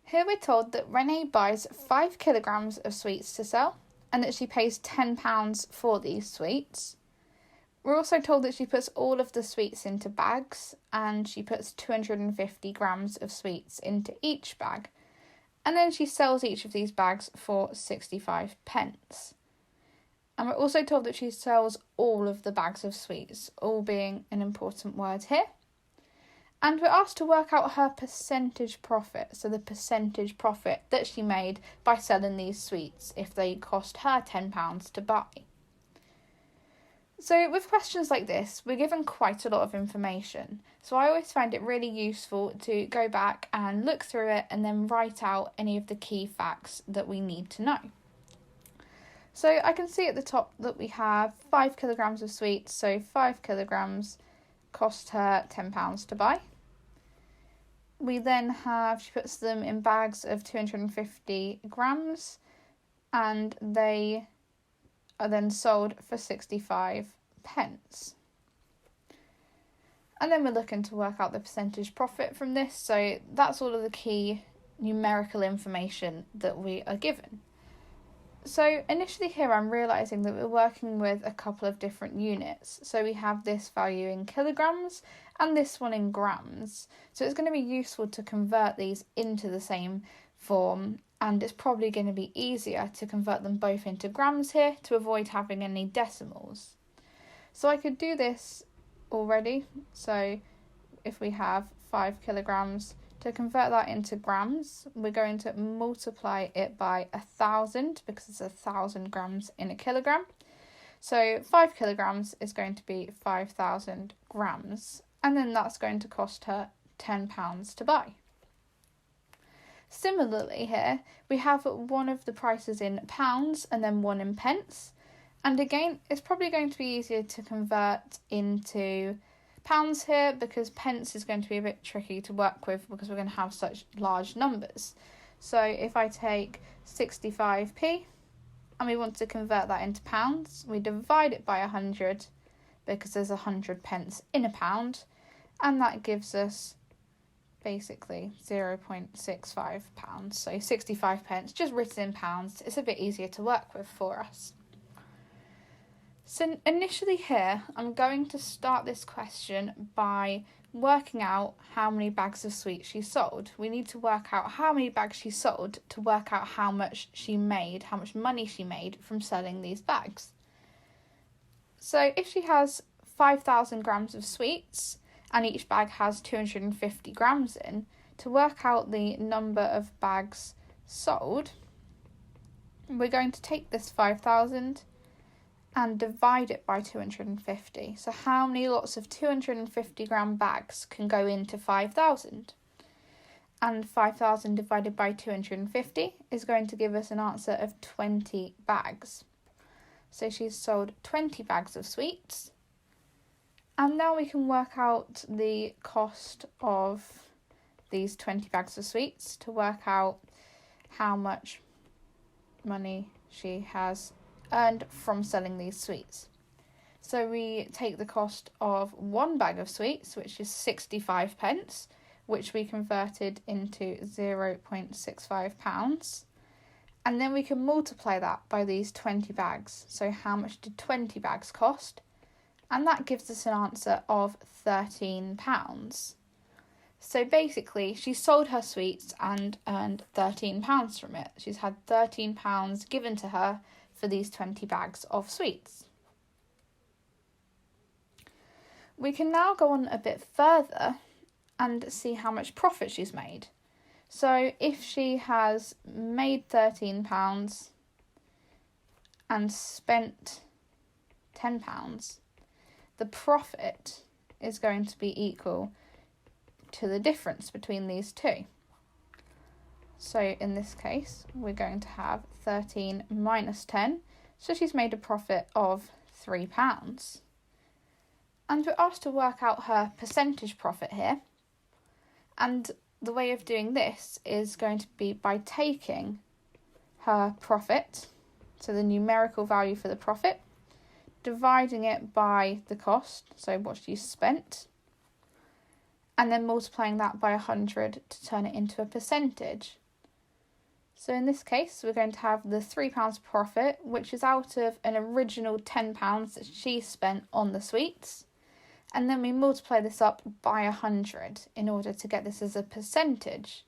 Here we're told that Renee buys 5 kilograms of sweets to sell and that she pays £10 for these sweets. We're also told that she puts all of the sweets into bags and she puts 250 grams of sweets into each bag. And then she sells each of these bags for 65 pence. And we're also told that she sells all of the bags of sweets, all being an important word here. And we're asked to work out her percentage profit, so the percentage profit that she made by selling these sweets if they cost her £10 to buy. So with questions like this, we're given quite a lot of information. So I always find it really useful to go back and look through it and then write out any of the key facts that we need to know. So I can see at the top that we have 5 kilograms of sweets, so 5 kilograms cost her £10 to buy. We then have, she puts them in bags of 250 grams and they are then sold for 65 pence. And then we're looking to work out the percentage profit from this, so that's all of the key numerical information that we are given. So initially here I'm realising that we're working with a couple of different units. So we have this value in kilograms and this one in grams. So it's going to be useful to convert these into the same form, and it's probably going to be easier to convert them both into grams here to avoid having any decimals. So I could do this already. So if we have 5 kilograms, to convert that into grams, we're going to multiply it by 1,000 because it's 1,000 grams in a kilogram. So 5 kilograms is going to be 5,000 grams, and then that's going to cost her £10 to buy. Similarly here, we have one of the prices in pounds and then one in pence. And again, it's probably going to be easier to convert into pounds here because pence is going to be a bit tricky to work with because we're going to have such large numbers. So if I take 65p and we want to convert that into pounds, we divide it by 100 because there's 100 pence in a pound, and that gives us basically 0.65 pounds. So 65 pence, just written in pounds, it's a bit easier to work with for us. So initially here, I'm going to start this question by working out how many bags of sweets she sold. We need to work out how many bags she sold to work out how much she made, how much money she made from selling these bags. So if she has 5,000 grams of sweets and each bag has 250 grams in, to work out the number of bags sold, we're going to take this 5,000 and divide it by 250. So how many lots of 250 gram bags can go into 5,000? And 5,000 divided by 250 is going to give us an answer of 20 bags. So she's sold 20 bags of sweets. And now we can work out the cost of these 20 bags of sweets to work out how much money she has earned from selling these sweets. So we take the cost of one bag of sweets, which is 65 pence, which we converted into 0.65 pounds, and then we can multiply that by these 20 bags. So how much did 20 bags cost? And that gives us an answer of £13. So basically, she sold her sweets and earned £13 from it. She's had £13 given to her for these 20 bags of sweets. We can now go on a bit further and see how much profit she's made. So if she has made £13 and spent £10, the profit is going to be equal to the difference between these two. So in this case, we're going to have 13 minus 10. So she's made a profit of £3. And we're asked to work out her percentage profit here. And the way of doing this is going to be by taking her profit, so the numerical value for the profit, dividing it by the cost, so what she spent, and then multiplying that by 100 to turn it into a percentage. So in this case, we're going to have the £3 profit, which is out of an original £10 that she spent on the sweets. And then we multiply this up by 100 in order to get this as a percentage.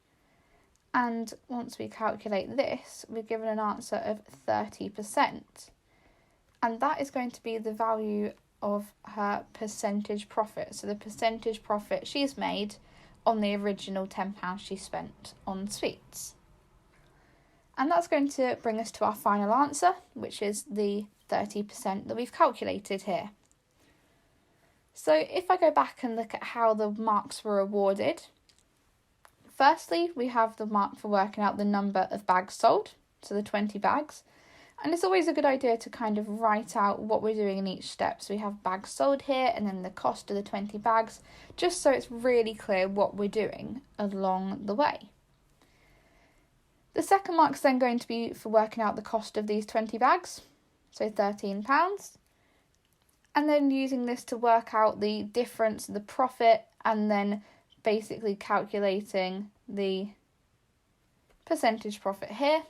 And once we calculate this, we're given an answer of 30%. And that is going to be the value of her percentage profit. So the percentage profit she's made on the original £10 she spent on sweets. And that's going to bring us to our final answer, which is the 30% that we've calculated here. So if I go back and look at how the marks were awarded, firstly, we have the mark for working out the number of bags sold, so the 20 bags. And it's always a good idea to kind of write out what we're doing in each step. So we have bags sold here and then the cost of the 20 bags, just so it's really clear what we're doing along the way. The second mark is then going to be for working out the cost of these 20 bags, so £13. And then using this to work out the difference, the profit, and then basically calculating the percentage profit here.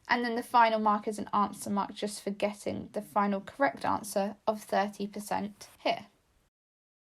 And then the final mark is an answer mark just for getting the final correct answer of 30% here.